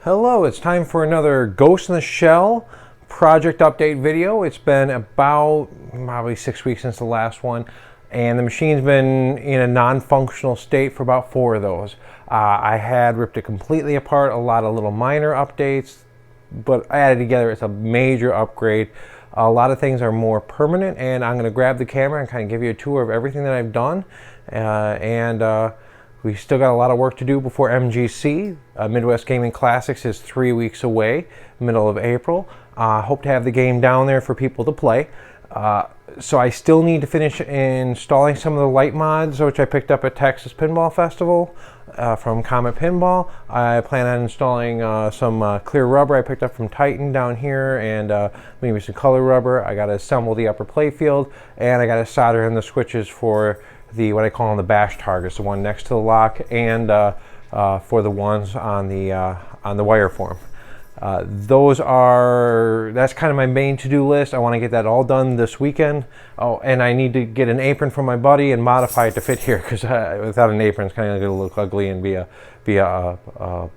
Hello, it's time for another Ghost in the Shell project update video. It's been about probably 6 weeks since the last one, and the machine's been in a non-functional state for about 4 of those. I had ripped it completely apart, a lot of little minor updates, but added together it's a major upgrade. A lot of things are more permanent, and I'm going to grab the camera and kind of give you a tour of everything that I've done. We still got a lot of work to do before MGC. Midwest Gaming Classics is 3 weeks away, middle of April. Hope to have the game down there for people to play. So I still need to finish installing some of the light mods, which I picked up at Texas Pinball Festival from Comet Pinball. I plan on installing some clear rubber I picked up from Titan down here, and maybe some color rubber. I got to assemble the upper playfield, and I got to solder in the switches for what I call them the bash targets, the one next to the lock, and for the ones on the wire form. That's kind of my main to-do list. I want to get that all done this weekend. Oh, and I need to get an apron from my buddy and modify it to fit here, because without an apron it's kind of going to look ugly and be a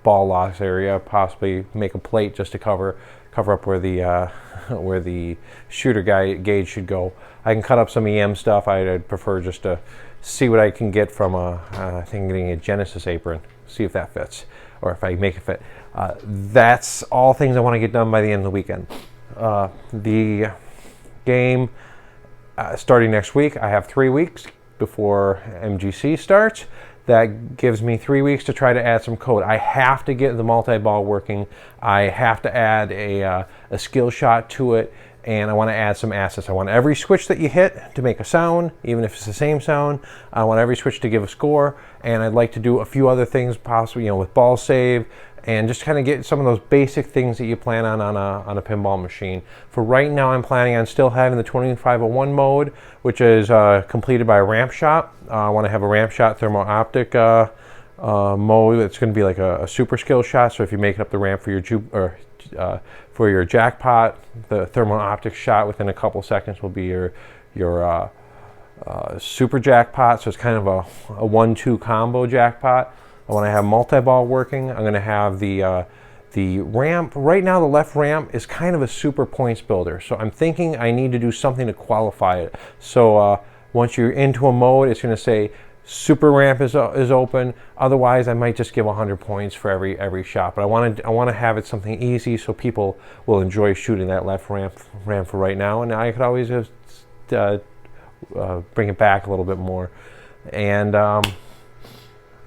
ball loss area. Possibly make a plate just to cover up where the shooter gauge should go. I can cut up some EM stuff. I'd prefer just to see what I can get from I think I'm getting a Genesis apron, see if that fits, or if I make it fit. That's all things I want to get done by the end of the weekend. The game starting next week. I have 3 weeks before MGC starts. That gives me 3 weeks to try to add some code. I have to get the multi-ball working. I have to add a skill shot to it, and I want to add some assets. I want every switch that you hit to make a sound, even if it's the same sound. I want every switch to give a score, and I'd like to do a few other things, possibly with ball save, and just kind of get some of those basic things that you plan on a pinball machine. For right now, I'm planning on still having the 2501 mode, which is completed by a ramp shot. I want to have a ramp shot thermal optic mode. It's going to be like a super skill shot. So if you're making up the ramp for your jackpot, the thermal optic shot within a couple seconds will be your super jackpot. So it's kind of a 1-2 combo jackpot. I want to have multi-ball working. I'm going to have the ramp. Right now the left ramp is kind of a super points builder, so I'm thinking I need to do something to qualify it. So once you're into a mode, it's going to say super ramp is open. Otherwise I might just give 100 points for every shot, but I want to have it something easy so people will enjoy shooting that left ramp for right now, and I could always just bring it back a little bit more. And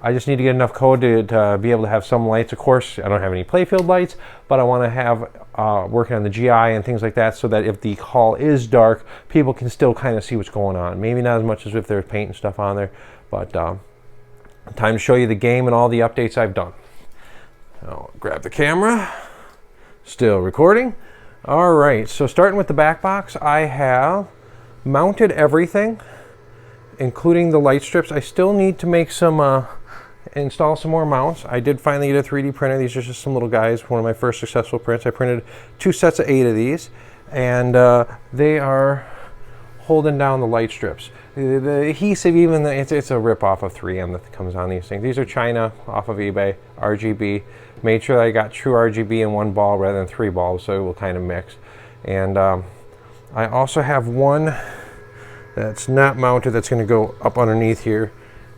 I just need to get enough code to be able to have some lights. Of course, I don't have any playfield lights, but I want to have working on the GI and things like that, so that if the hall is dark, people can still kind of see what's going on. Maybe not as much as if there's paint and stuff on there, but time to show you the game and all the updates I've done. I'll grab the camera. Still recording. All right, so starting with the back box, I have mounted everything, including the light strips. I still need to make some install some more mounts. I did finally get a 3D printer. These are just some little guys, one of my first successful prints. I printed 2 sets of 8 of these, and they are holding down the light strips. The adhesive, it's a rip-off of 3M that comes on these things. These are China, off of eBay, RGB. Made sure that I got true RGB in one ball rather than 3 balls, so it will kind of mix. And I also have one that's not mounted that's going to go up underneath here.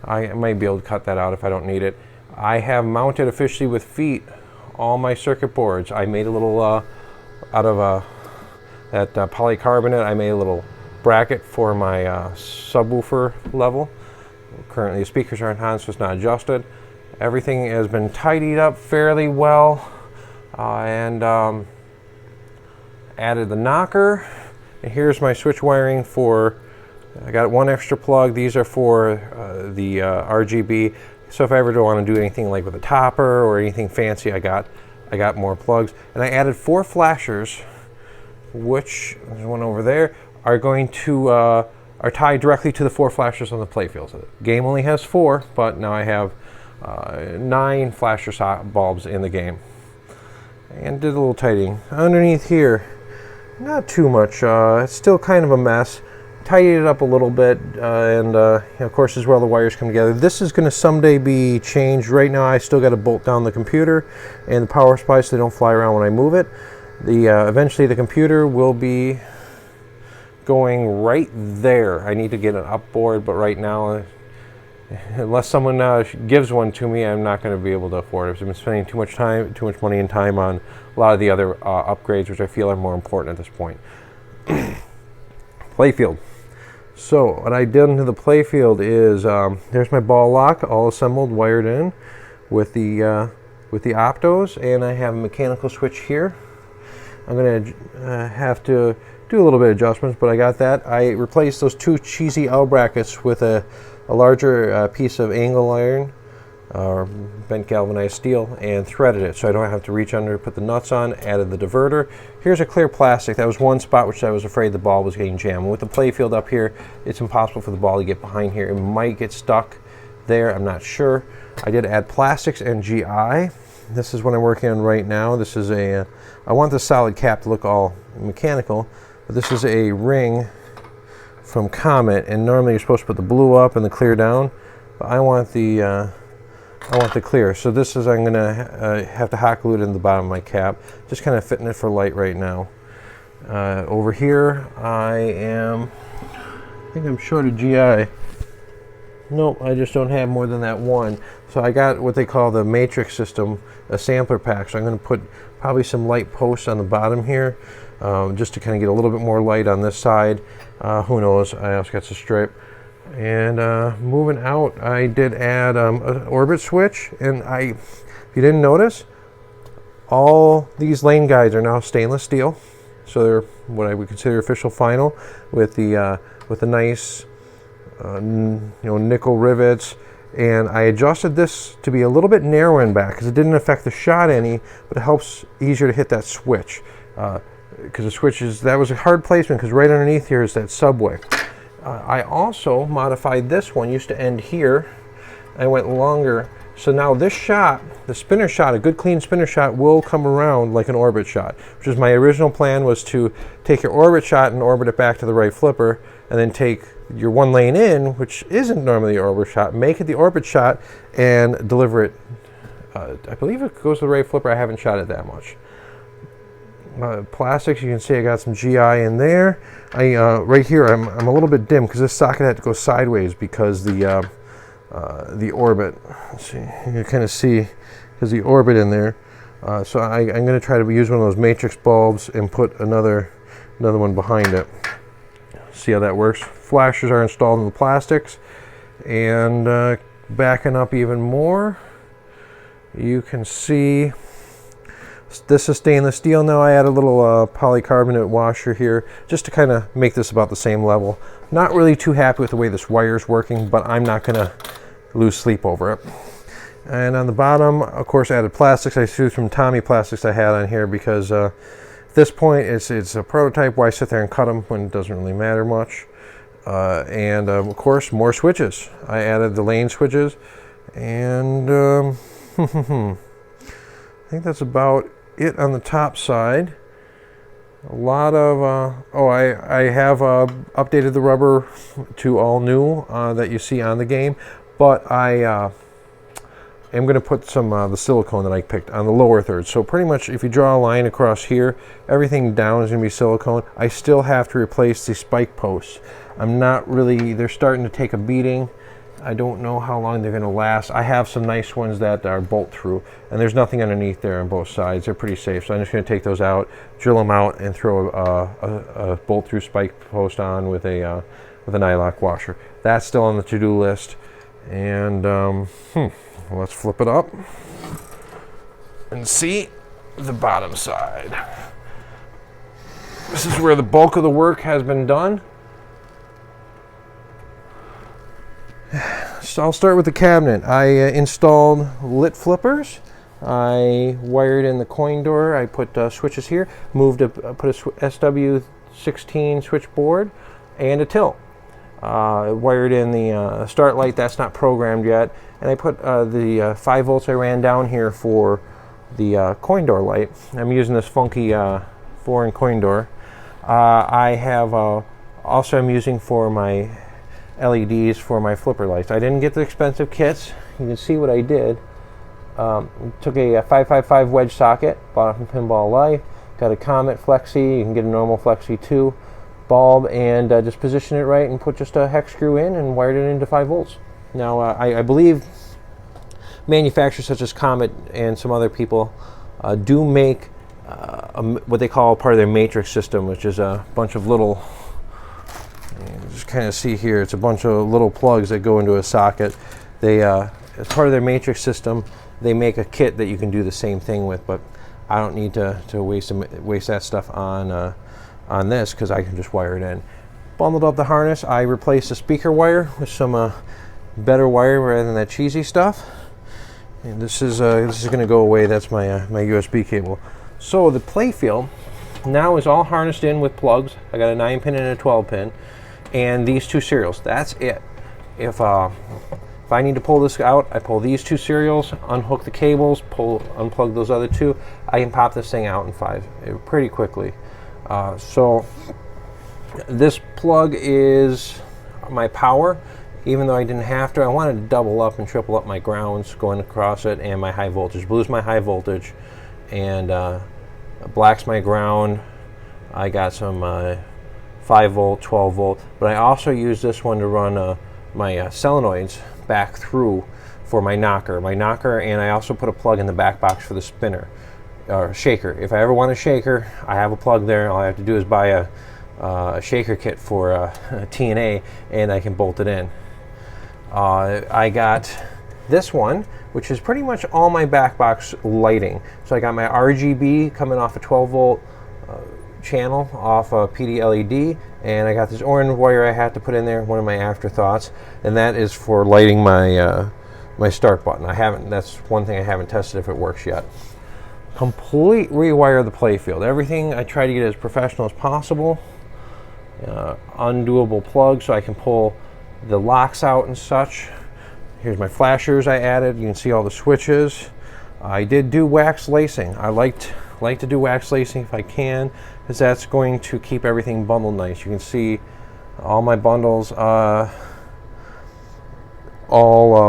I might be able to cut that out if I don't need it. I have mounted officially with feet all my circuit boards. I made a little out of that polycarbonate. I made a little bracket for my subwoofer level. Currently the speakers aren't on, so it's not adjusted. Everything has been tidied up fairly well, and added the knocker. And here's my switch wiring for. I got one extra plug. These are for the RGB. So if I ever don't want to do anything like with a topper or anything fancy, I got more plugs. And I added 4 flashers, which there's one over there, are going to are tied directly to the 4 flashers on the playfield. So the game only has 4, but now I have 9 flasher bulbs in the game. And did a little tidying underneath here. Not too much. It's still kind of a mess. tidied it up a little bit, and of course this is where all the wires come together. This is going to someday be changed. Right now I still got to bolt down the computer and the power supply so they don't fly around when I move it. Eventually the computer will be going right there. I need to get an upboard, but right now, unless someone gives one to me, I'm not going to be able to afford it. I've been spending too much money and time on a lot of the other upgrades, which I feel are more important at this point. Playfield. So what I did into the playfield is there's my ball lock, all assembled, wired in with the optos, and I have a mechanical switch here. I'm going to have to do a little bit of adjustments, but I got that. I replaced those two cheesy L brackets with a larger piece of angle iron or bent galvanized steel and threaded it so I don't have to reach under to put the nuts on. Added the diverter. Here's a clear plastic. That was one spot which I was afraid the ball was getting jammed. With the playfield up here, it's impossible for the ball to get behind here. It might get stuck there, I'm not sure. I did add plastics and GI. This is what I'm working on right now. This is I want the solid cap to look all mechanical, but this is a ring from Comet, and normally you're supposed to put the blue up and the clear down, but I want the clear. So this is, I'm gonna have to hot glue it in the bottom of my cap, just kind of fitting it for light right now. Over here I think I'm short of GI. Nope, I just don't have more than that one. So I got what they call the matrix system, a sampler pack. So I'm going to put probably some light posts on the bottom here, just to kind of get a little bit more light on this side. Who knows? I also got some strip. And moving out, I did add an orbit switch. And if you didn't notice, all these lane guides are now stainless steel. So they're what I would consider official final with the nice nickel rivets, and I adjusted this to be a little bit narrow in back because it didn't affect the shot any, but it helps easier to hit that switch because the switch that was a hard placement because right underneath here is that subway. I also modified this one, used to end here. I went longer, so now this shot, the spinner shot, a good clean spinner shot will come around like an orbit shot, which is my original plan, was to take your orbit shot and orbit it back to the right flipper, and then take your one lane in, which isn't normally the orbit shot, make it the orbit shot and deliver it. I believe it goes to the right flipper. I haven't shot it that much. Plastics, you can see I got some GI in there. Right here I'm a little bit dim because this socket had to go sideways because the orbit. Let's see, you can kind of see because the orbit in there. So I'm going to try to use one of those matrix bulbs and put another one behind it. See how that works. Flashers are installed in the plastics, and backing up even more, you can see this is stainless steel. Now I add a little polycarbonate washer here just to kind of make this about the same level. Not really too happy with the way this wire is working, but I'm not going to lose sleep over it. And on the bottom, of course, added plastics. I threw some Tommy plastics I had on here because at this point it's a prototype. Why sit there and cut them when it doesn't really matter much? And of course, more switches. I added the lane switches, and I think that's about it on the top side. A lot of I have updated the rubber to all new that you see on the game, but I am going to put some the silicone that I picked on the lower third. So pretty much if you draw a line across here, everything down is going to be silicone. I still have to replace the spike posts. I'm not really, they're starting to take a beating. I don't know how long they're going to last. I have some nice ones that are bolt through, and there's nothing underneath there on both sides. They're pretty safe, so I'm just going to take those out, drill them out, and throw a bolt through spike post on with a nylock washer. That's still on the to-do list. And let's flip it up and see the bottom side. This is where the bulk of the work has been done. So I'll start with the cabinet. I installed lit flippers. I wired in the coin door. I put switches here. Put a SW16 switchboard and a till. Wired in the start light. That's not programmed yet. And I put the 5 volts I ran down here for the coin door light. I'm using this funky foreign coin door. I have a also I'm using for my LEDs for my flipper lights. I didn't get the expensive kits. You can see what I did. Took a 555 wedge socket, bought it from Pinball Life, got a Comet Flexi, you can get a normal Flexi too, bulb, and just position it right and put just a hex screw in and wired it into 5 volts. Now I believe manufacturers such as Comet and some other people do make what they call part of their matrix system, which is a bunch of little, you just kind of see here, it's a bunch of little plugs that go into a socket. They, as part of their matrix system, they make a kit that you can do the same thing with, but I don't need to waste that stuff on this because I can just wire it in. Bundled up the harness, I replaced the speaker wire with some better wire rather than that cheesy stuff. And this is going to go away. That's my my USB cable. So the playfield now is all harnessed in with plugs. I got a 9-pin and a 12-pin, and these 2 serials. That's it. If I need to pull this out, I pull these 2 serials, unhook the cables, unplug those other 2. I can pop this thing out in 5 pretty quickly. So this plug is my power. Even though I didn't have to, I wanted to double up and triple up my grounds going across it, and my high voltage. Blue's my high voltage, and black's my ground. I got some 5 volt, 12 volt, but I also use this one to run my solenoids back through for my knocker. And I also put a plug in the back box for the spinner or shaker. If I ever want a shaker, I have a plug there. All I have to do is buy a shaker kit for TNA, and I can bolt it in. I got this one, which is pretty much all my Backbox lighting. So I got my RGB coming off a 12 volt channel off a PD LED, and I got this orange wire I had to put in there, one of my afterthoughts, and that is for lighting my my start button. That's one thing I haven't tested if it works yet. Complete rewire the playfield. Everything I try to get as professional as possible. Undoable plug so I can pull the locks out and such. Here's my flashers I added. You can see all the switches. I did do wax lacing. I like to do wax lacing if I can, because that's going to keep everything bundled nice. You can see all my bundles all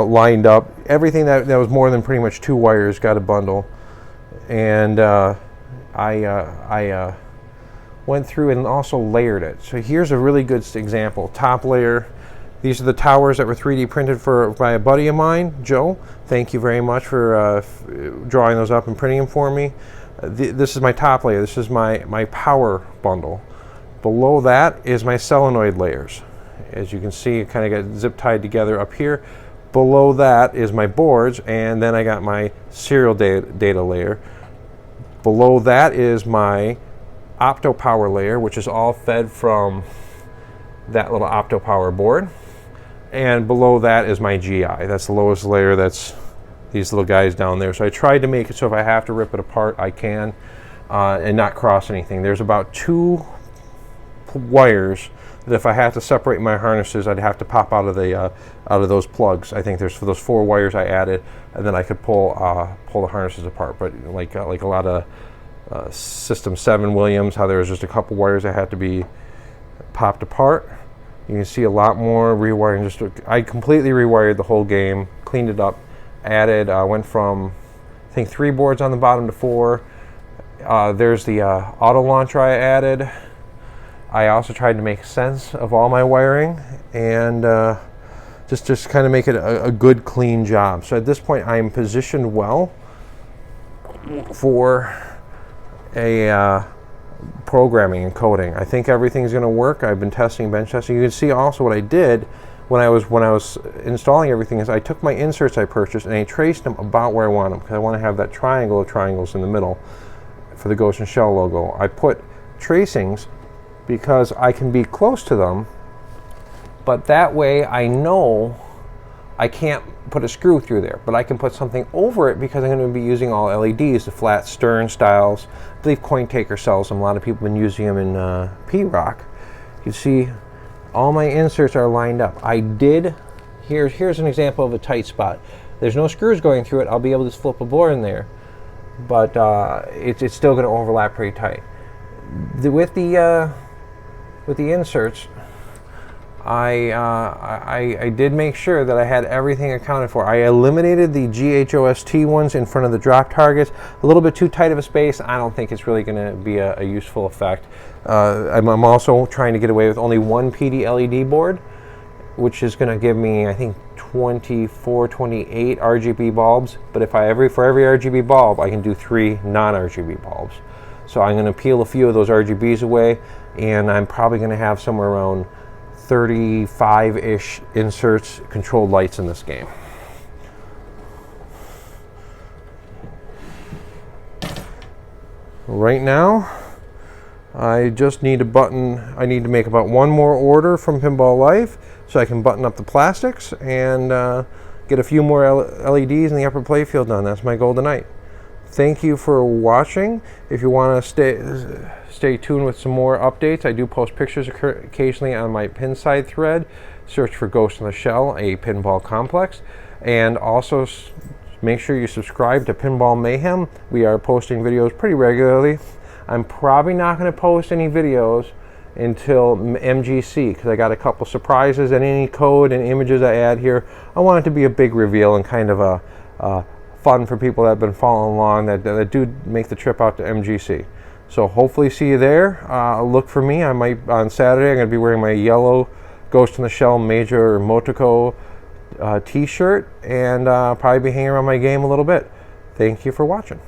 lined up. Everything that was more than pretty much 2 wires got a bundle. And I went through and also layered it. So here's a really good example. Top layer. These are the towers that were 3D printed by a buddy of mine, Joe. Thank you very much for drawing those up and printing them for me. This is my top layer. This is my power bundle. Below that is my solenoid layers. As you can see, it kind of got zip tied together up here. Below that is my boards, and then I got my serial data layer. Below that is my opto power layer, which is all fed from that little opto power board. And below that is my GI. That's the lowest layer. That's these little guys down there. So I tried to make it so if I have to rip it apart, I can, and not cross anything. There's about 2 wires that if I had to separate my harnesses, I'd have to pop out of those plugs. I think there's for those 4 wires I added, and then I could pull the harnesses apart. But like a lot of System 7 Williams, how there was just a couple wires that had to be popped apart. You can see a lot more rewiring. I completely rewired the whole game, cleaned it up, added, went from I think 3 boards on the bottom to 4. There's the auto launcher I added. I also tried to make sense of all my wiring and just kind of make it a good clean job. So at this point I am positioned well for a programming and coding. I think everything's going to work. I've been testing, bench testing. You can see also what I did when I was installing everything is I took my inserts I purchased and I traced them about where I want them, because I want to have that triangle of triangles in the middle for the Ghost and Shell logo. I put tracings because I can be close to them, but that way I know I can't put a screw through there, but I can put something over it because I'm going to be using all LEDs, the flat stern styles. I believe CoinTaker sells them. A lot of people have been using them in P-Rock. You can see all my inserts are lined up. Here's an example of a tight spot. There's no screws going through it. I'll be able to flip a board in there, but it's still going to overlap pretty tight. With the inserts, I did make sure that I had everything accounted for. I eliminated the GHOST ones in front of the drop targets. A little bit too tight of a space. I don't think it's really going to be a useful effect. I'm also trying to get away with only one PD LED board, which is going to give me, I think, 24, 28 RGB bulbs. But if for every RGB bulb, I can do 3 non-RGB bulbs. So I'm going to peel a few of those RGBs away, and I'm probably going to have somewhere around 35-ish inserts, controlled lights in this game. Right now, I just need I need to make about one more order from Pinball Life so I can button up the plastics and get a few more LEDs in the upper playfield done. That's my goal tonight. Thank you for watching. If you want to stay tuned with some more updates, I do post pictures occasionally on my Pinside thread. Search for Ghost in the Shell, a pinball complex. And also make sure you subscribe to Pinball Mayhem. We are posting videos pretty regularly. I'm probably not going to post any videos until MGC because I got a couple surprises, and any code and images I add here, I want it to be a big reveal and kind of a fun for people that have been following along that do make the trip out to MGC. So hopefully see you there. Look for me. On Saturday I'm going to be wearing my yellow Ghost in the Shell Major Motoko t-shirt, and probably be hanging around my game a little bit. Thank you for watching.